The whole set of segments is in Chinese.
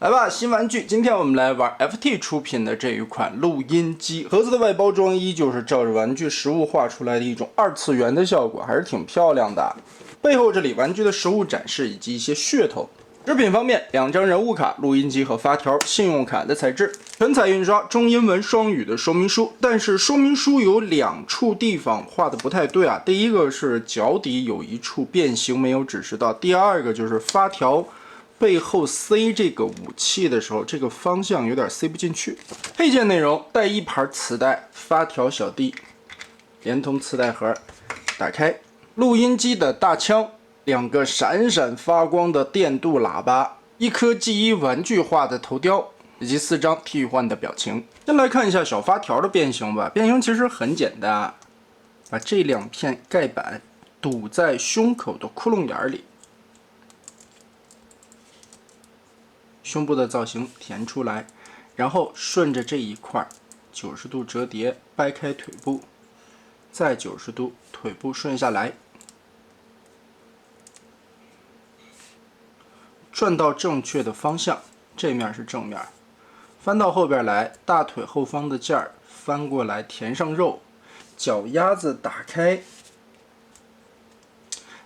来吧，新玩具！今天我们来玩 FT 出品的这一款录音机。盒子的外包装依旧是照着玩具实物画出来的一种2次元的效果，还是挺漂亮的。背后这里玩具的实物展示以及一些噱头。制品方面，2张人物卡、录音机和发条，信用卡的材质，全彩印刷，中英文双语的说明书。但是说明书有2处地方画的不太对啊。第一个是脚底有一处变形没有指示到，第二个就是发条背后塞这个武器的时候，这个方向有点塞不进去。配件内容带1盘磁带、发条小弟，连同磁带盒，打开。录音机的大枪，2个闪闪发光的电镀喇叭，1颗G1玩具化的头雕，以及4张替换的表情。先来看一下小发条的变形吧。变形其实很简单，把这2片盖板堵在胸口的窟窿眼里。胸部的造型填出来，然后顺着这一块90度折叠，掰开腿部，再90度，腿部顺下来，转到正确的方向，这面是正面，翻到后边来，大腿后方的件儿翻过来填上肉，脚丫子打开。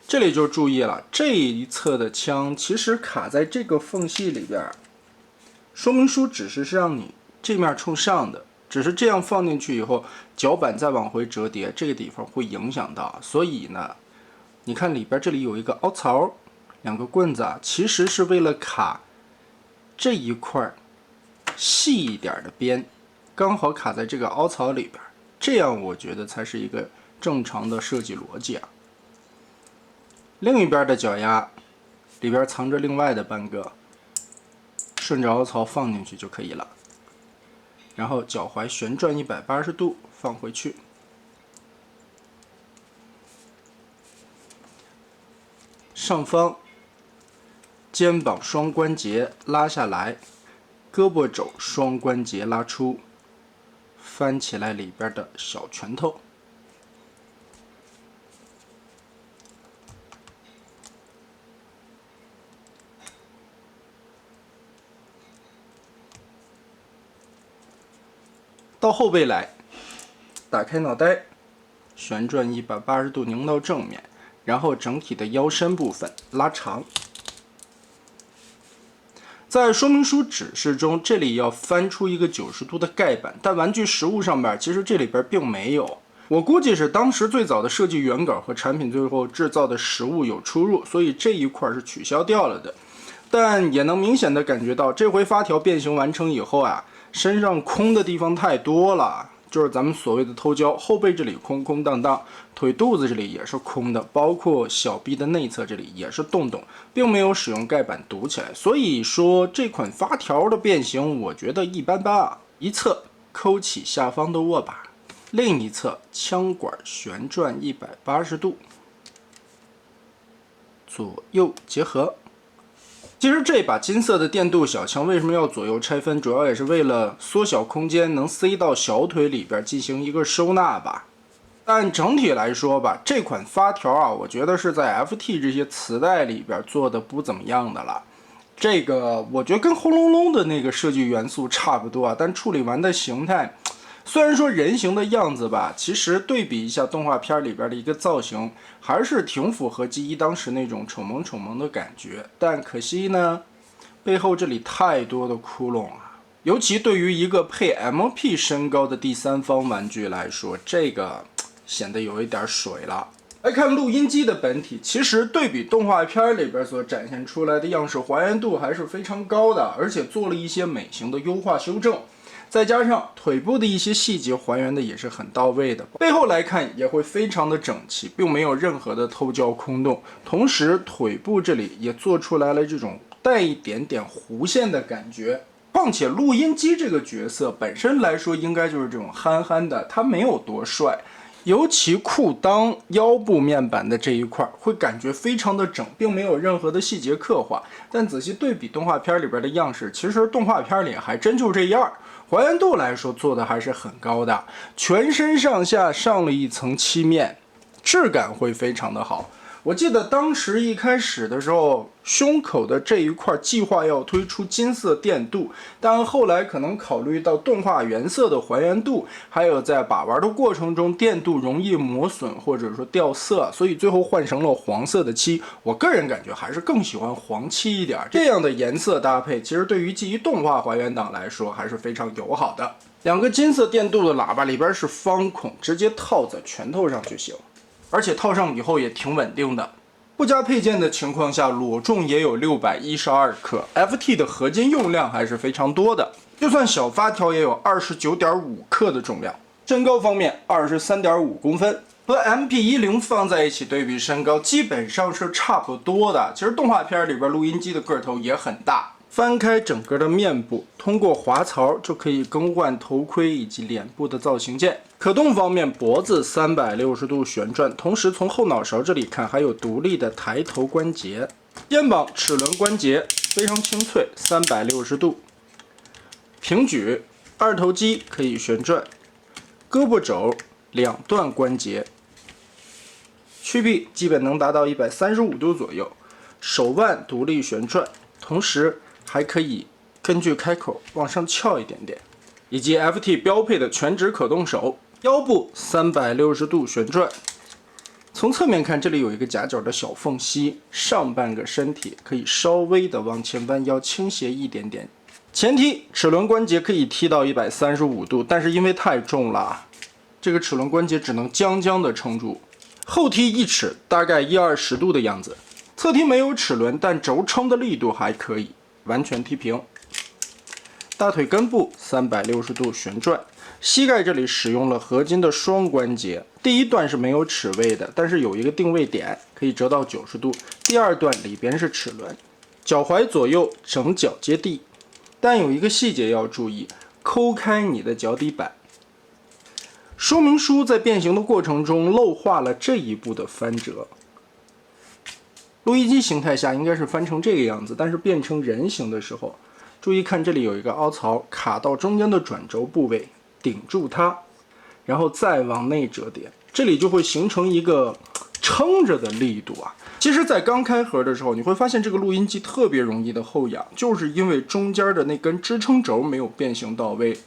这里就注意了，这一侧的枪其实卡在这个缝隙里边，说明书指示是让你这面冲上的，只是这样放进去以后，脚板再往回折叠，这个地方会影响到。所以呢，你看里边这里有一个凹槽，2个棍子啊，其实是为了卡这一块细一点的边，刚好卡在这个凹槽里边，这样我觉得才是一个正常的设计逻辑啊。另一边的脚丫里边藏着另外的半个，顺着凹槽放进去就可以了。然后脚踝旋转180度放回去，上方肩膀双关节拉下来，胳膊肘双关节拉出，翻起来里边的小拳头。到后背来，打开脑袋，旋转180度拧到正面，然后整体的腰身部分拉长。在说明书指示中，这里要翻出一个90度的盖板，但玩具实物上边其实这里边并没有。我估计是当时最早的设计原稿和产品最后制造的实物有出入，所以这一块是取消掉了的。但也能明显的感觉到，这回发条变形完成以后啊，身上空的地方太多了，就是咱们所谓的偷胶，后背这里空空荡荡，腿肚子这里也是空的，包括小臂的内侧这里也是洞洞，并没有使用盖板堵起来。所以说这款发条的变形我觉得一般般啊。一侧抠起下方的握把，另一侧枪管旋转180度，左右结合。其实这把金色的电镀小枪为什么要左右拆分，主要也是为了缩小空间，能塞到小腿里边进行一个收纳吧。但整体来说吧，这款发条啊，我觉得是在 FT 这些磁带里边做的不怎么样的了。这个我觉得跟轰隆隆的那个设计元素差不多啊，但处理完的形态，虽然说人形的样子吧，其实对比一下动画片里边的一个造型，还是挺符合G1当时那种丑萌丑萌的感觉。但可惜呢，背后这里太多的窟窿啊，尤其对于一个配 MP 身高的第三方玩具来说，这个显得有一点水了。来看录音机的本体，其实对比动画片里边所展现出来的样式，还原度还是非常高的，而且做了一些美型的优化修正。再加上腿部的一些细节还原的也是很到位的，背后来看也会非常的整齐，并没有任何的偷胶空洞。同时腿部这里也做出来了这种带一点点弧线的感觉。况且录音机这个角色本身来说应该就是这种憨憨的，他没有多帅，尤其裤裆腰部面板的这一块会感觉非常的整，并没有任何的细节刻画。但仔细对比动画片里边的样式，其实动画片里还真就这样。还原度来说做的还是很高的，全身上下上了一层漆面，质感会非常的好。我记得当时一开始的时候，胸口的这一块计划要推出金色电镀，但后来可能考虑到动画原色的还原度，还有在把玩的过程中电镀容易磨损或者说掉色，所以最后换成了黄色的漆。我个人感觉还是更喜欢黄漆一点，这样的颜色搭配，其实对于基于动画还原档来说还是非常友好的。两个金色电镀的喇叭里边是方孔，直接套在拳头上就行。而且套上以后也挺稳定的，不加配件的情况下，裸重也有612克 ，FT 的合金用量还是非常多的。就算小发条也有29.5克的重量。身高方面，23.5公分，和 MP10放在一起对比身高，基本上是差不多的。其实动画片里边录音机的个头也很大。翻开整个的面部，通过滑槽就可以更换头盔以及脸部的造型键。可动方面，脖子360度旋转，同时从后脑勺这里看还有独立的抬头关节。肩膀齿轮关节非常清脆，360度。平举，二头肌可以旋转，胳膊肘两段关节。曲臂基本能达到135度左右，手腕独立旋转，同时还可以根据开口往上翘一点点，以及 FT 标配的全指可动手，腰部360度旋转。从侧面看，这里有一个夹角的小缝隙，上半个身体可以稍微的往前弯腰倾斜一点点。前踢齿轮关节可以踢到135度，但是因为太重了，这个齿轮关节只能将将的撑住。后踢1齿，大概120度的样子。侧踢没有齿轮，但轴撑的力度还可以。完全踢平，大腿根部360度旋转，膝盖这里使用了合金的双关节，第一段是没有齿位的，但是有一个定位点可以折到90度，第二段里边是齿轮，脚踝左右整脚接地，但有一个细节要注意，抠开你的脚底板。说明书在变形的过程中漏画了这一步的翻折。录音机形态下应该是翻成这个样子，但是变成人形的时候，注意看这里有一个凹槽卡到中间的转轴部位，顶住它，然后再往内折叠，这里就会形成一个撑着的力度啊。其实在刚开盒的时候，你会发现这个录音机特别容易的后仰，就是因为中间的那根支撑轴没有变形到位。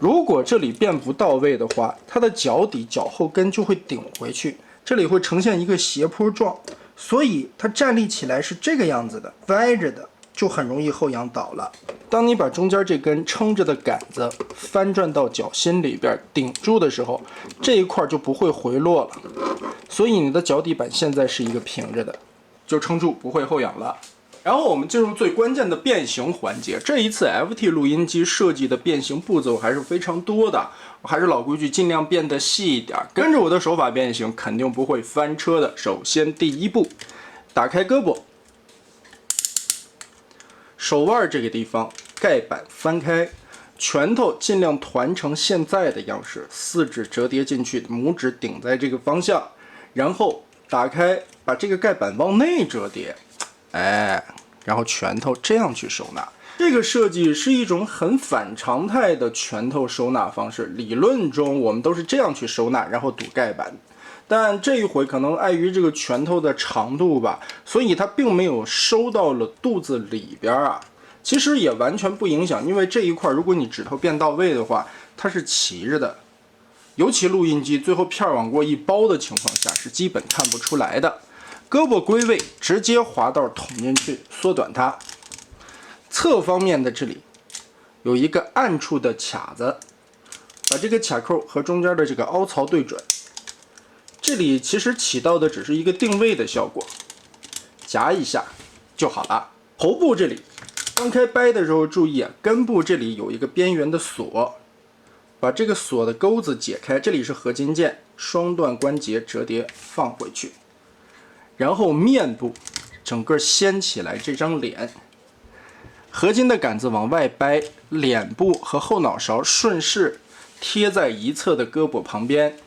如果这里变不到位的话，它的脚底脚后跟就会顶回去，这里会呈现一个斜坡状，所以它站立起来是这个样子的，歪着的，就很容易后仰倒了。当你把中间这根撑着的杆子翻转到脚心里边顶住的时候，这一块就不会回落了，所以你的脚底板现在是一个平着的，就撑住不会后仰了。然后我们进入最关键的变形环节。这一次 FT 录音机设计的变形步骤还是非常多的，我还是老规矩，尽量变得细一点，跟着我的手法变形，肯定不会翻车的。首先第一步，打开胳膊，手腕这个地方盖板翻开，拳头尽量团成现在的样式，四指折叠进去，拇指顶在这个方向，然后打开，把这个盖板往内折叠。然后拳头这样去收纳，这个设计是一种很反常态的拳头收纳方式。理论中我们都是这样去收纳，然后堵盖板。但这一回可能碍于这个拳头的长度吧，所以它并没有收到了肚子里边啊。其实也完全不影响，因为这一块如果你指头变到位的话，它是齐着的。尤其录音机最后片往过一包的情况下，是基本看不出来的。胳膊归位，直接滑道捅进去，缩短它。侧方面的这里有一个暗处的卡子，把这个卡扣和中间的这个凹槽对准。这里其实起到的只是一个定位的效果，夹一下就好了。头部这里刚开掰的时候注意啊，根部这里有一个边缘的锁，把这个锁的钩子解开，这里是合金键，双段关节折叠放回去。然后面部整个掀起来这张脸，合金的杆子往外掰，脸部和后脑勺顺势贴在一侧的胳膊旁边，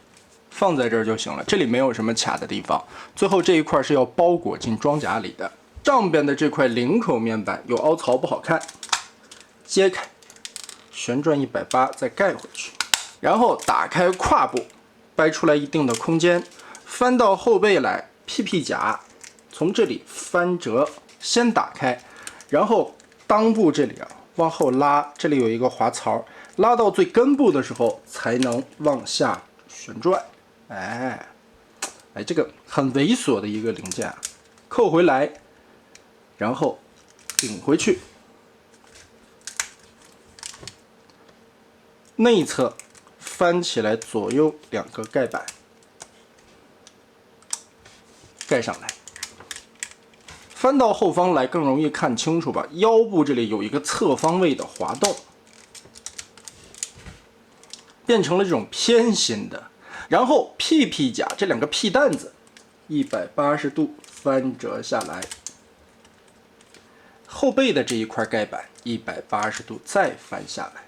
放在这儿就行了，这里没有什么卡的地方。最后这一块是要包裹进装甲里的。上边的这块领口面板有凹槽不好看，揭开，旋转180再盖回去，然后打开胯部，掰出来一定的空间，翻到后背来，PP 甲从这里翻折，先打开，然后裆部这里啊往后拉，这里有一个滑槽，拉到最根部的时候才能往下旋转。哎，这个很猥琐的一个零件啊，扣回来，然后顶回去，内侧翻起来，左右两个盖板盖上来，翻到后方来更容易看清楚吧。腰部这里有一个侧方位的滑动，变成了这种偏心的。然后屁甲这两个屁蛋子180度翻折下来，后背的这一块盖板180度再翻下来。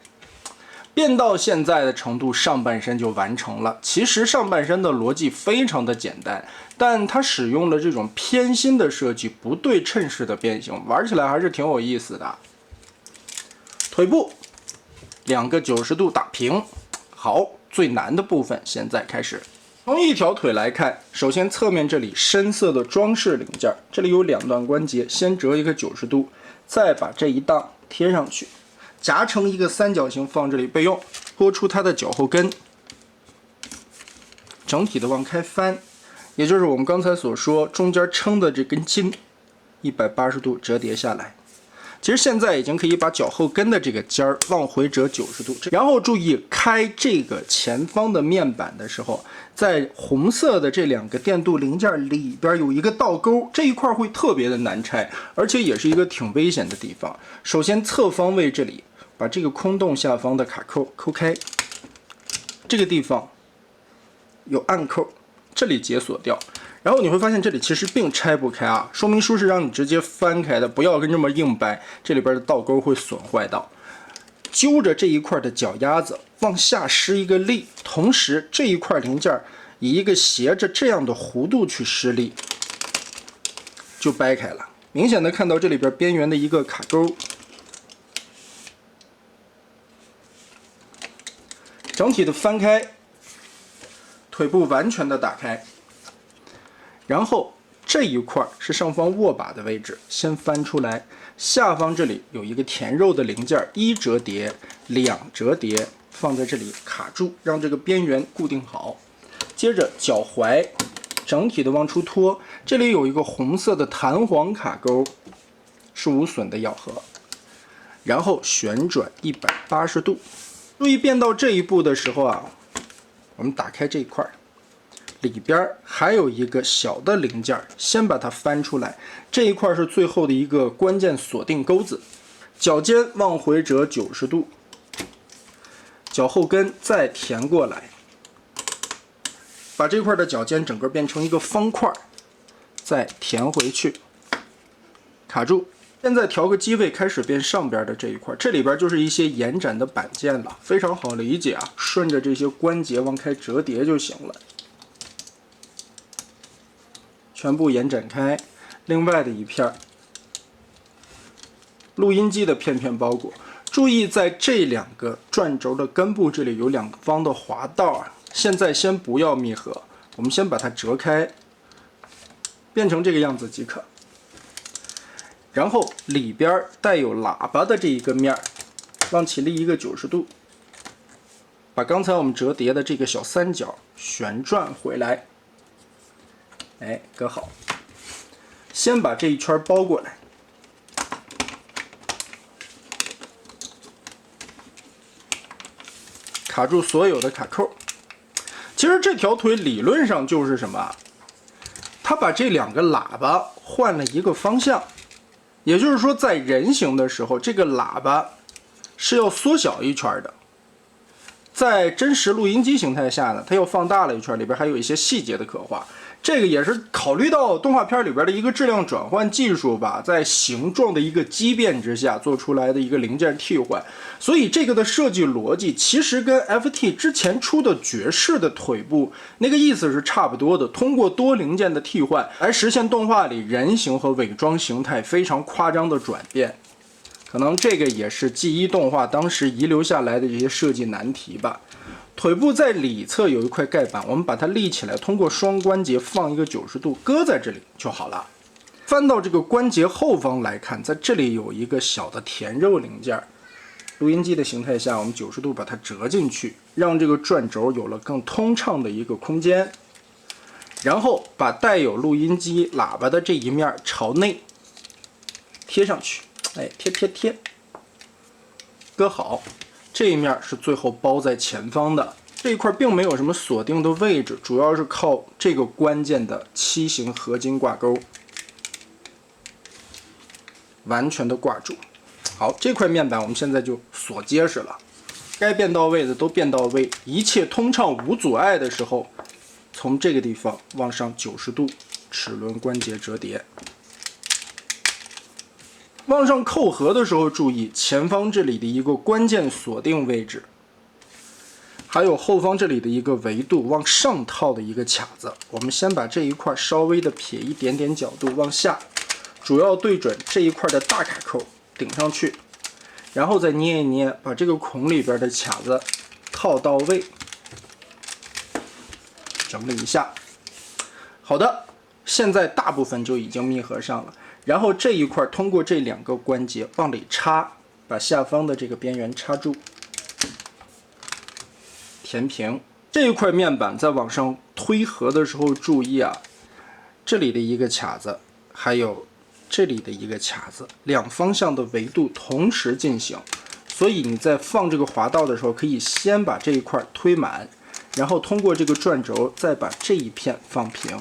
变到现在的程度，上半身就完成了。其实上半身的逻辑非常的简单，但它使用了这种偏心的设计，不对称式的变形，玩起来还是挺有意思的。腿部2个90度打平。好，最难的部分现在开始。从一条腿来看，首先侧面这里深色的装饰零件，这里有2段关节，先折一个90度，再把这一档贴上去，夹成一个三角形放这里备用。拖出它的脚后跟，整体的往开翻，也就是我们刚才所说中间撑的这根筋，180度折叠下来。其实现在已经可以把脚后跟的这个尖儿往回折90度，然后注意开这个前方的面板的时候，在红色的这2个电镀零件里边有一个倒钩，这一块会特别的难拆，而且也是一个挺危险的地方。首先侧方位这里把这个空洞下方的卡扣抠开，这个地方有暗扣，这里解锁掉。然后你会发现这里其实并拆不开啊，说明书是让你直接翻开的，不要跟这么硬掰，这里边的倒钩会损坏到。揪着这一块的脚丫子往下施一个力，同时这一块零件以一个斜着这样的弧度去施力，就掰开了。明显的看到这里边边缘的一个卡钩，整体的翻开，腿部完全的打开。然后这一块是上方握把的位置，先翻出来，下方这里有一个填肉的零件，1折叠、2折叠，放在这里卡住，让这个边缘固定好。接着脚踝整体的往出拖，这里有一个红色的弹簧卡钩，是无损的咬合，然后旋转180度。注意变到这一步的时候啊，我们打开这一块。里边还有一个小的零件，先把它翻出来，这一块是最后的一个关键锁定钩子。脚尖往回折90度，脚后跟再填过来，把这块的脚尖整个变成一个方块，再填回去，卡住。现在调个机位，开始变上边的这一块，这里边就是一些延展的板件了，非常好理解啊，顺着这些关节往开折叠就行了。全部延展开，另外的一片录音机的片包裹。注意在这2个转轴的根部这里有2方的滑道啊，现在先不要密合，我们先把它折开，变成这个样子即可。然后里边带有喇叭的这一个面往起立一个90度，把刚才我们折叠的这个小三角旋转回来。搁好，先把这一圈包过来，卡住所有的卡扣。其实这条腿理论上就是什么？它把这2个喇叭换了一个方向，也就是说，在人形的时候，这个喇叭是要缩小一圈的。在真实录音机形态下呢，它又放大了一圈，里边还有一些细节的刻画。这个也是考虑到动画片里边的一个质量转换技术吧，在形状的一个畸变之下做出来的一个零件替换，所以这个的设计逻辑其实跟 FT 之前出的爵士的腿部那个意思是差不多的，通过多零件的替换来实现动画里人形和伪装形态非常夸张的转变。可能这个也是G1动画当时遗留下来的这些设计难题吧。腿部在里侧有一块盖板，我们把它立起来，通过双关节放一个90度，搁在这里就好了。翻到这个关节后方来看，在这里有一个小的填肉零件。录音机的形态下，我们90度把它折进去，让这个转轴有了更通畅的一个空间。然后把带有录音机喇叭的这一面朝内贴上去，哎，贴，搁好。这一面是最后包在前方的，这一块并没有什么锁定的位置，主要是靠这个关键的7型合金挂钩，完全的挂住。好，这块面板我们现在就锁结实了，该变到位的都变到位，一切通畅无阻碍的时候，从这个地方往上90度，齿轮关节折叠。往上扣合的时候，注意前方这里的一个关键锁定位置，还有后方这里的一个维度往上套的一个卡子。我们先把这一块稍微的撇一点点角度往下，主要对准这一块的大卡扣顶上去，然后再捏一捏，把这个孔里边的卡子套到位，整理一下。好的，现在大部分就已经密合上了。然后这一块通过这2个关节往里插，把下方的这个边缘插住，填平。这一块面板在往上推合的时候，注意啊，这里的一个卡子，还有这里的一个卡子，两方向的维度同时进行。所以你在放这个滑道的时候，可以先把这一块推满，然后通过这个转轴再把这一片放平。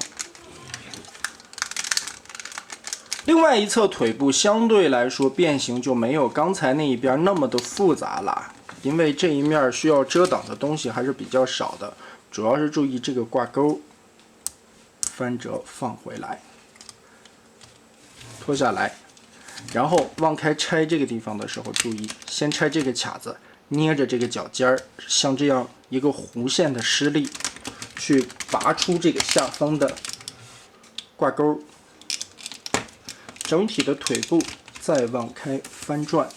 另外一侧腿部相对来说变形就没有刚才那一边那么的复杂了，因为这一面需要遮挡的东西还是比较少的，主要是注意这个挂钩，翻折放回来，脱下来，然后往开拆这个地方的时候，注意先拆这个卡子，捏着这个脚尖儿，像这样一个弧线的施力，去拔出这个下方的挂钩。整体的腿部再往开翻转，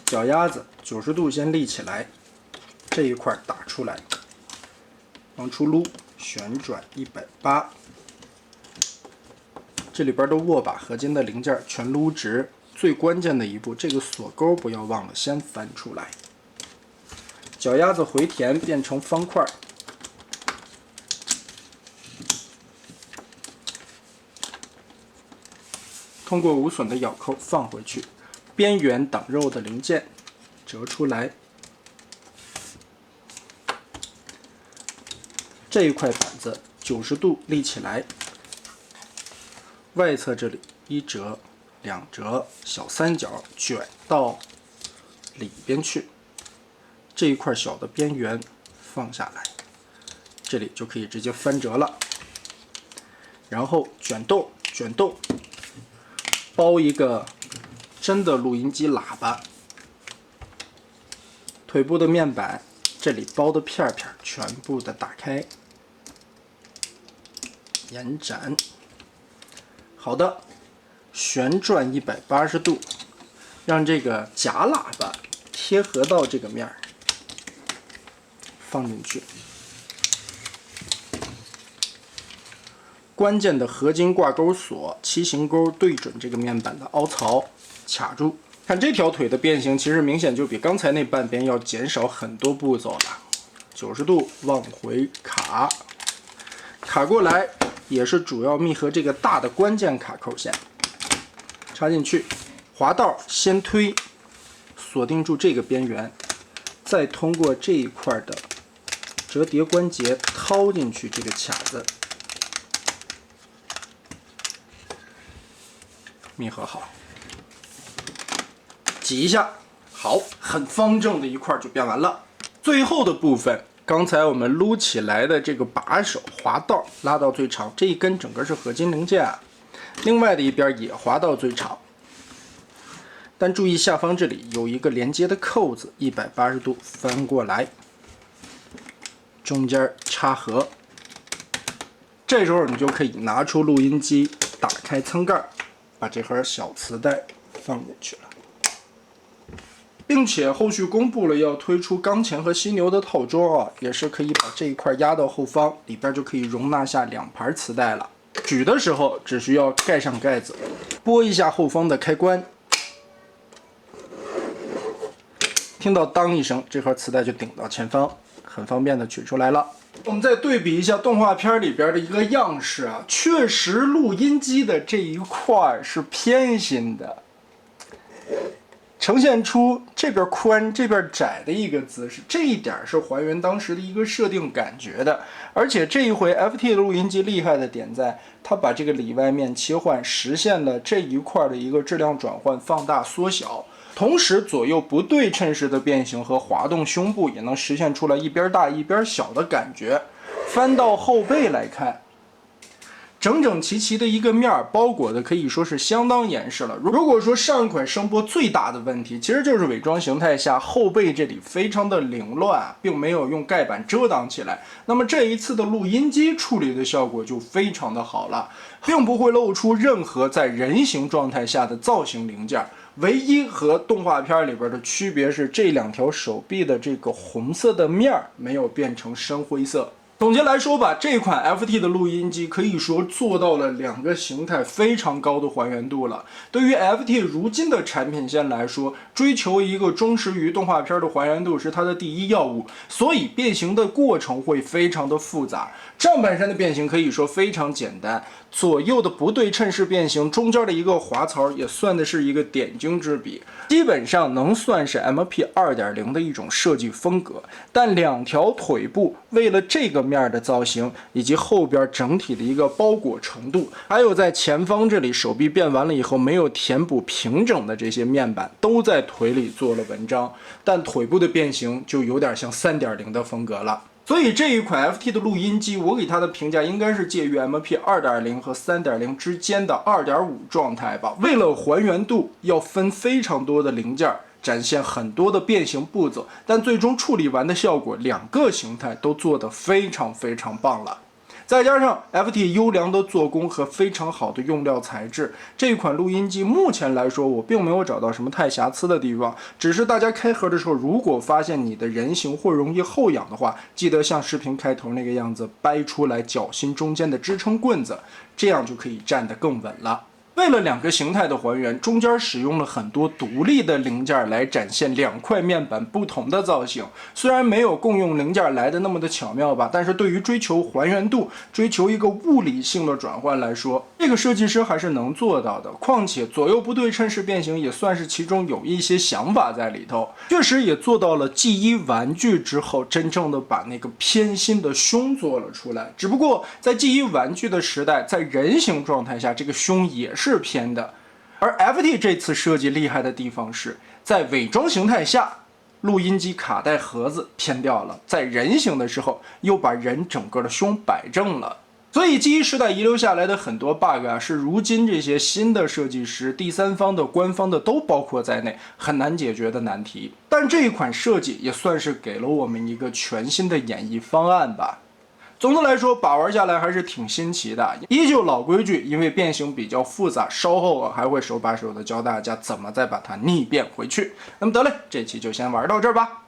脚丫子90度先立起来，这一块打出来，往出撸，旋转180，这里边的握把合金的零件全撸直。最关键的一步，这个锁钩不要忘了先翻出来，脚丫子回填变成方块。通过无损的咬扣放回去，边缘挡肉的零件折出来。这一块板子90度立起来，外侧这里1折、2折，小三角卷到里边去。这一块小的边缘放下来，这里就可以直接翻折了。然后卷动，卷动。包一个真的录音机喇叭，腿部的面板这里包的片片全部的打开，延展。好的，旋转180度，让这个假喇叭贴合到这个面，放进去。关键的合金挂钩锁7型钩对准这个面板的凹槽，卡住。看这条腿的变形，其实明显就比刚才那半边要减少很多步骤了。90度往回卡，卡过来也是主要密合这个大的关键卡扣线，插进去，滑道先推，锁定住这个边缘，再通过这一块的折叠关节掏进去这个卡子。密合好，挤一下，好，很方正的一块就变完了。最后的部分，刚才我们撸起来的这个把手滑道拉到最长，这一根整个是合金零件啊，另外的一边也滑到最长。但注意下方这里有一个连接的扣子，180度翻过来，中间插合。这时候你就可以拿出录音机，打开舱盖。把这盒小磁带放进去了。并且后续公布了要推出钢钳和犀牛的套装啊，也是可以把这一块压到后方，里边就可以容纳下2盘磁带了。举的时候只需要盖上盖子，拨一下后方的开关，听到当一声，这盒磁带就顶到前方，很方便的取出来了。我们再对比一下动画片里边的一个样式啊，确实录音机的这一块是偏心的，呈现出这边宽这边窄的一个姿势，这一点是还原当时的一个设定感觉的。而且这一回 FT 的录音机厉害的点在，它把这个里外面切换实现了这一块的一个质量转换、放大、缩小。同时，左右不对称式的变形和滑动胸部也能实现出来一边大一边小的感觉。翻到后背来看，整整齐齐的一个面包裹的可以说是相当严实了。如果说上一款声波最大的问题，其实就是伪装形态下后背这里非常的凌乱，并没有用盖板遮挡起来。那么这一次的录音机处理的效果就非常的好了，并不会露出任何在人形状态下的造型零件。唯一和动画片里边的区别是，这2条手臂的这个红色的面没有变成深灰色。总结来说吧，这款 FT 的录音机可以说做到了2个形态非常高的还原度了。对于 FT 如今的产品线来说，追求一个忠实于动画片的还原度是它的第一要务，所以变形的过程会非常的复杂。上半身的变形可以说非常简单，左右的不对称式变形，中间的一个滑槽也算的是一个点睛之笔，基本上能算是 MP 2.0 的一种设计风格。但2条腿部为了这个面的造型，以及后边整体的一个包裹程度，还有在前方这里手臂变完了以后没有填补平整的这些面板，都在腿里做了文章。但腿部的变形就有点像 3.0 的风格了。所以这一款 FT 的录音机，我给它的评价应该是介于 MP 2.0 和 3.0 之间的 2.5 状态吧。为了还原度，要分非常多的零件，展现很多的变形步骤，但最终处理完的效果，2个形态都做得非常非常棒了。再加上 FT 优良的做工和非常好的用料材质，这款录音机目前来说我并没有找到什么太瑕疵的地方，只是大家开盒的时候，如果发现你的人形或容易后仰的话，记得像视频开头那个样子掰出来脚心中间的支撑棍子，这样就可以站得更稳了。为了2个形态的还原，中间使用了很多独立的零件来展现2块面板不同的造型。虽然没有共用零件来的那么的巧妙吧，但是对于追求还原度、追求一个物理性的转换来说，这个设计师还是能做到的。况且左右不对称式变形也算是其中有一些想法在里头，确实也做到了 G1 玩具之后真正的把那个偏心的胸做了出来。只不过在 G1 玩具的时代，在人形状态下，这个胸也是偏的。而 FT 这次设计厉害的地方是在伪装形态下，录音机卡带盒子偏掉了，在人形的时候又把人整个的胸摆正了。所以 G1 时代遗留下来的很多 bug 啊，是如今这些新的设计师、第三方的、官方的都包括在内，很难解决的难题。但这一款设计也算是给了我们一个全新的演绎方案吧。总的来说，把玩下来还是挺新奇的。依旧老规矩，因为变形比较复杂，稍后我还会手把手的教大家怎么再把它逆变回去。那么得嘞，这期就先玩到这儿吧。